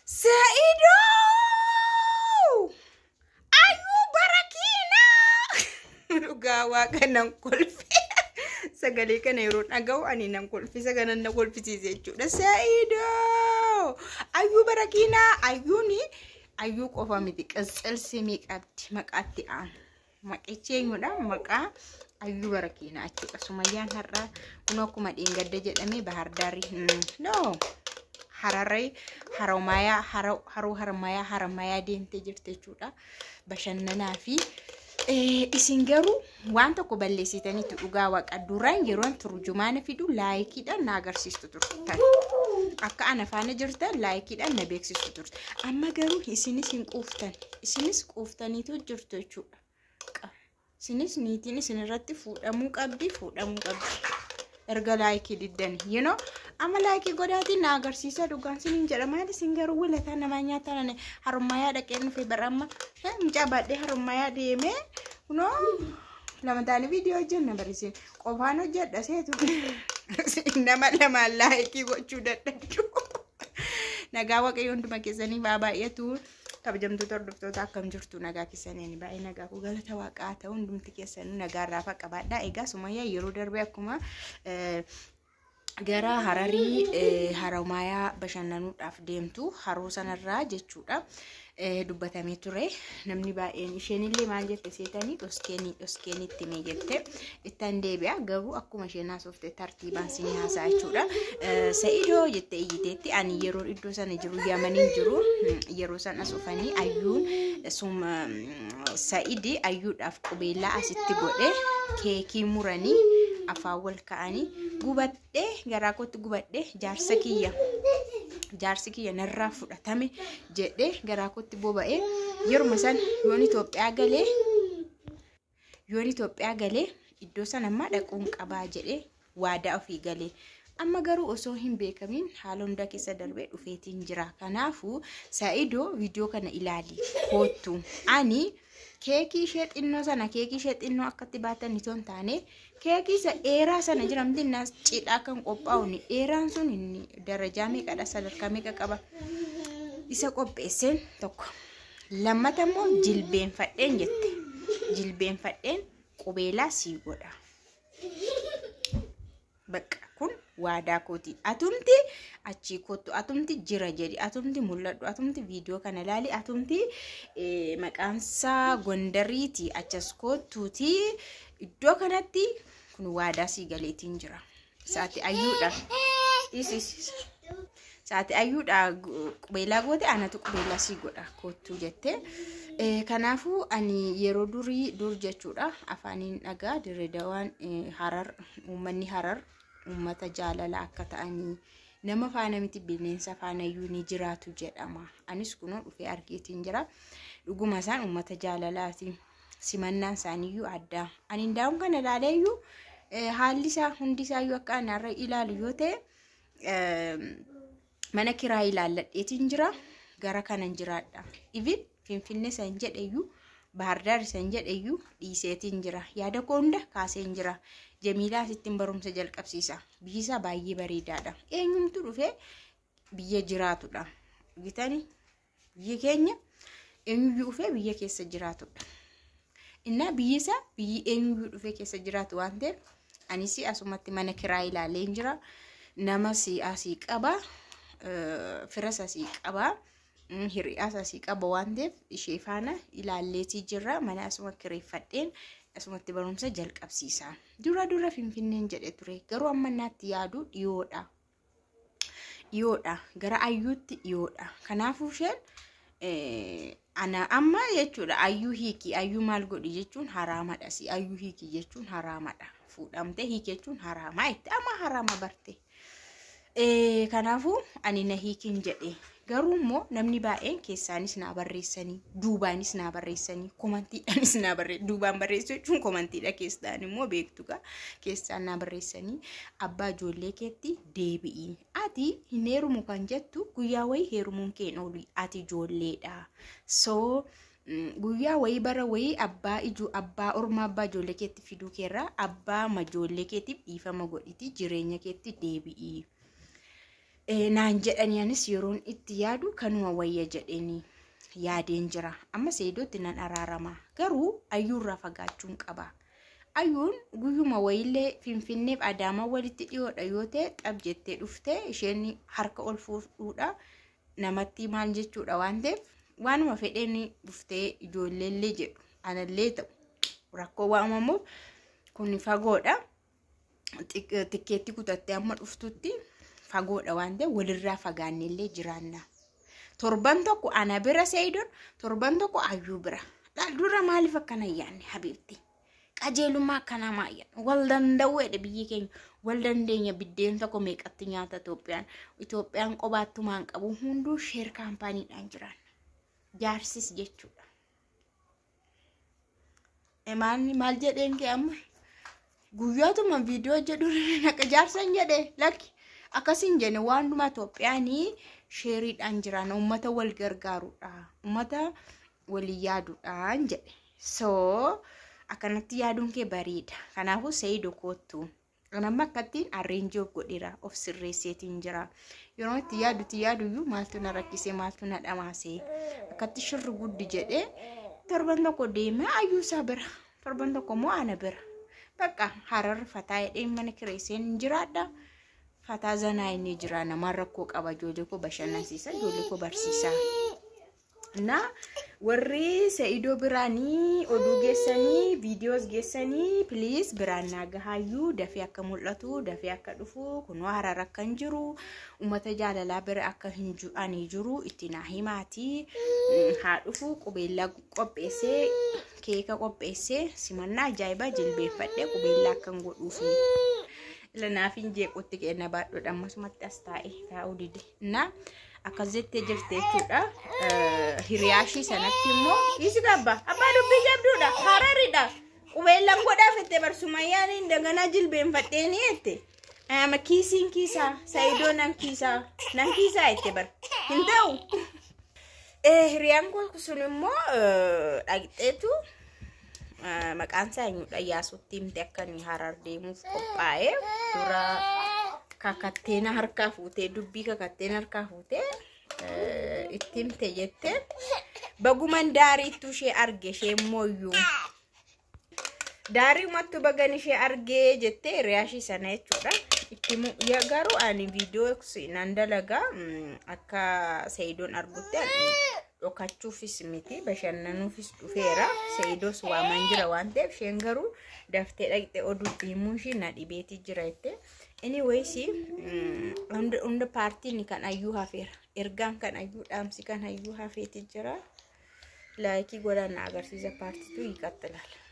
Saido! Ayu barakina! Lugawa ka ng kulfi. Sagalee kana yeroo dhagahu ani nan kulfi saganan na kulfisiise jechuudha. Saido! Ayu barakina! Ayuni ayu qofa miti qasal simi qabdi maqaatti aan. Maqicheenyudha maqaa ayu barakina jechuudha. Sumayyaan har'a kun akkuma dheengadda jedhamee Bahar Daari. No. Hararay Haramaya deemtee jirti jechuudha. Bashannanaa fi isin garuu waan tokko balleessitaniitu dhugaa waaqa duraan yeroon turjumaana fidu laayikiidhaan na agarsiistu turtan. Akka ana faana jirtan laayikiidhaan na beeksistu turtan. Amma garuu isinis hin quuftan. Isinis quuftaniitu jirtu jechuudha. Isinis niitiin isin irratti fuudhamuu qabdi. Erga laayikii diddani, you know, amma laayikii godhaatiin na agarsiisa dhugaan siniin jedha maali isin garuu walataa namaa nyaataan harummayaa dhaqee nufi baramma mucaa baadhee harummayaa deemee kunoo lama taanii viidiyoo hojjenna barisiin qofaan hojjedha seetu nama lamaan laayikii gochuu dadhabdu. Nagaa waaqayyo hunduma keessanii baay'eetu kabajamtoota hordoftoota akkam jirtu nagaa keessanii baay'ee nagaa ku galata waaqaa ta'u hundumti keessanii nagaa irraa qabaadhaa. Egaa Sumayyaa yeroo darbe akkuma gara Hararii Haramayaa bashannanuudhaaf deemtu haroo sanarraa jechuudha dubbatamee ture. Namni baay'een isheenillee maal jette seetanii dhoskeen itti mee jette ittaan deebi'a garuu akkuma isheen haasofte tartiibaan sinii haasaa jechuudha. Sa'idoo jette iyyiteetti ani yeroo iddoo sana jiru Yamaniin jiru yeroo sana asufanii ayyuun Sa'idi ayyuudhaaf qubeellaa asitti godhe keekii muranii afaan wal ka'anii gubadhee garaa kootti gubadhee jaarsi kiyya narraa fudhatame jedhee garaa kootti boba'ee yeruma san yoon Itoophiyaa galee iddoo sana amma dhaquun qabaa jedhee waadaa ofii galee. Amma garuu osoo hin beekamin haala hunda keessa darbee dhufeetiin jira. Kanaafuu Sa'idoo viidiyoo kana ilaali kootu ani keekii ishee xinnoo akkatti baatan itoo hin taane keekii isa dheeraa sana jiramti naas cidhaa kan qophaa'u dheeraan sun inni darajaa meeqadha sadarkaa meeqa qaba isa qopheesseen tokko lammata immoo jilbeenfadheen jette jilbeenfadheen qubeelaa sii godha bakka kun waadaa kooti atumti achi kottu atumti jira jedhi atumti mul'adhu atumti viidiyoo kana ilaali atumti maqaansaa Gondariiti achas kottuuti iddoo kanatti kun waadaa sii galeetiin jira saati ayyuudha qubeelaa goote anatu qubeelaa sii godha kottuu jette. Kanaafuu ani yeroo dur jechuudha afaaniin dhagaa Dirreedawaan Harar uummanni Harar ummata jaalala akka ta'anii nama faana miti bineensa faana iyyuu ni jiraatu jedhama. Anis kunoo dhufee argeetiin jira. Dhuguma isaan ummata jaalalaati. Simannaan isaaniiyyuu addaa. Ani ndaa'uun kana ilaaleeyyuu haalli isaa hundi isaayyuu akka anarra ilaalu yoo ta'e mana kiraa ilaalladheetiin jira. Gara kanan jiraadha. Even Finfinnee san jedheyyuu Bahar Daari san jedheyyuu dhiiseetiin jira. Yaada koo hunda kaaseen jira. Jamiilaa sittiin barumsa jalqabsiisa. Biyyi isaa baay'ee bareedaadha. Eenyumtu dhufee biyya jiraatudha. Gitani biyya keenya eenyuyyuu dhufee biyya keessa jiraatudha. Innaa biyyi isaa biyyi eenyuyyuu dhufee keessa jiraatu waan ta'eef anis asumatti mana kiraa ilaaleen jira. Nama asii qaba. Firas asii qaba. Hiriyaas asii qaba waan ta'eef ishee faana ilaalleetii jirra. Mana asuma kireeffadheen asumatti barumsa jalqabsiisa. Dura Finfinneen jedhe ture. Garuu amma naatti yaadu dhiyoodha. Gara ayyuutti dhiyoodha. Kanaafuu isheen ana amma jechuudha ayyuu hiiki ayyuu maal godhi jechuun haraamadha. Ayyuu hiiki jechuun haraamadha. Fuudhamte hiiki jechuun haraamaa itti amma haraama barte. Kanaafuu ani na hiikin jedhe. Garuu immoo namni baay'een keessaanis naa barreessanii duubaanis naa barreessanii komantiidhaanis naa barreessanii duubaan barreessu jechuun komantiidha keessaan immoo beektuudha keessaan naa barreessanii abbaa ijoollee keetti deebi'i ati hin heerumu kan jettu guyyaa wayii heerumuun keen oolu ati ijoolleedha so guyyaa wayii bara wayii abbaa ormaa abbaa ijoollee keetti fiduu keerraa abbaa ijoollee keetiif dhiifama godhiti jireenya keetti deebi'i. naan jedhanii anis yeroon itti yaadu kanuma wayya jedhanii yaadeen jira. Amma Sa'iidootti nan araarama. Garuu ayyuurraa fagaachuun qaba. Ayyuun guyyuma wayillee Finfinneef Adaamaa walitti dhiyoodha yoo ta'e xab jettee dhuftee isheen harka ol fuudhuudha namatti maal jechuudha waan ta'eef waanuma fedheen dhuftee ijoolleellee jedhu anallee ta'u rakkoo waamamu kun fagoodha. Tikkeetti kutattee amma dhuftutti fagoodha waan ta'eef walirraa fagaannellee jiraanna. Torban tokko ana bira Sa'iidoon, torban tokko Ayyuu bira. Dura maaliif akkana yaanne habiibti? Qajeelummaa akkana maayyan wal danda'uudha biyyi keenya wal dandeenya biddeen tokko meeqatti nyaata Itoophiyaan qobaattumaan qabu hunduu sheer kaampaaniidhaan jiran jaarsis jechuudha. Maal jedheen kee amma guyyaatuma viidiyoo jedhu naqa jaarsan jedhe lakki akkasiin jenne waanuma Itoophiyaanii sheeriidhaan jiran uummata wal gargaaruudha uummata walii yaaduudhaan jedhe. So akkanatti yaaduun kee bareeda. Kanaafuu Sa'iidoo kootu anamma akkattiin arreenjii of godhira of sirreesseetiin jira. Yeroo itti yaaduyyuu maaltu na rakkisee maaltu na dhamaasee akkatti shirri guddi jedhee torban tokko deemee Ayyuu isaa bira torban tokko immoo ana bira bakka Harar fataa jedhee mana kireesseen jiraadha. Fataa zanaa inni jira namaan rakkoo qaba ijoollee koo bashannansiisa ijoollee koo barsiisa. Na warri Sa'iidoo biraanii oduu geessanii viidiyoos geessanii please biraan naagahayyuu dafee akka mul'atu dafee akka dhufu kunoo Harar akka hin jiru uummata jaalalaa bira akka hin jiru itti naa himaatii haa dhufu qubeellaa qopheessee keeka qopheessee simannaa ajaa'ibaa jilbeeffadhee qubeellaa akka hin godhuufi lanaaf hin jeequtti kenna baadhoodha ammasumatti as taa'uu dide na akkazettee jirtee jechuudha. Hiriyaashii sanatti immoo isi gabba abbaa dubbii jabduudha Hararidha qubeellaan godhaaf itti barsumayyaan indaganaa jilbeenfadheeni jette ama kiisiin kiisaa Sa'iidoo nan kiisaa itti bar hin ta'u. Hiriyaan sun immoo dhaqxeetu maqaan isaa eenyudha Yaasuutti himte akka inni Harar deemuuf qophaa'ee dura kakatteena harkaa fuutee dubbii kakatteena harkaa fuutee itti himte jette baguman daariittu ishee arge ishee mooyyuu daarii mattu bagan ishee argee jette hiriyaashii sana jechuudha. Itti garuu ani viidiyoo nan dalagaa akka Sa'iidoon argutti dhokachuufis miti bashannanuufis dhufeera. Sa'iidoos waaman jira waan ta'eef isheen garuu daftee dhaqxee oduu himuun ishee na dhibeetii jira jette. Anyways, unda partiin kan Ayyuu hafeera. Ergaan kan Ayyuu dhaamsi kan Ayyuu hafeeti jira. Laayikii godhan agarsiisa paartiitu hiiqattalaala.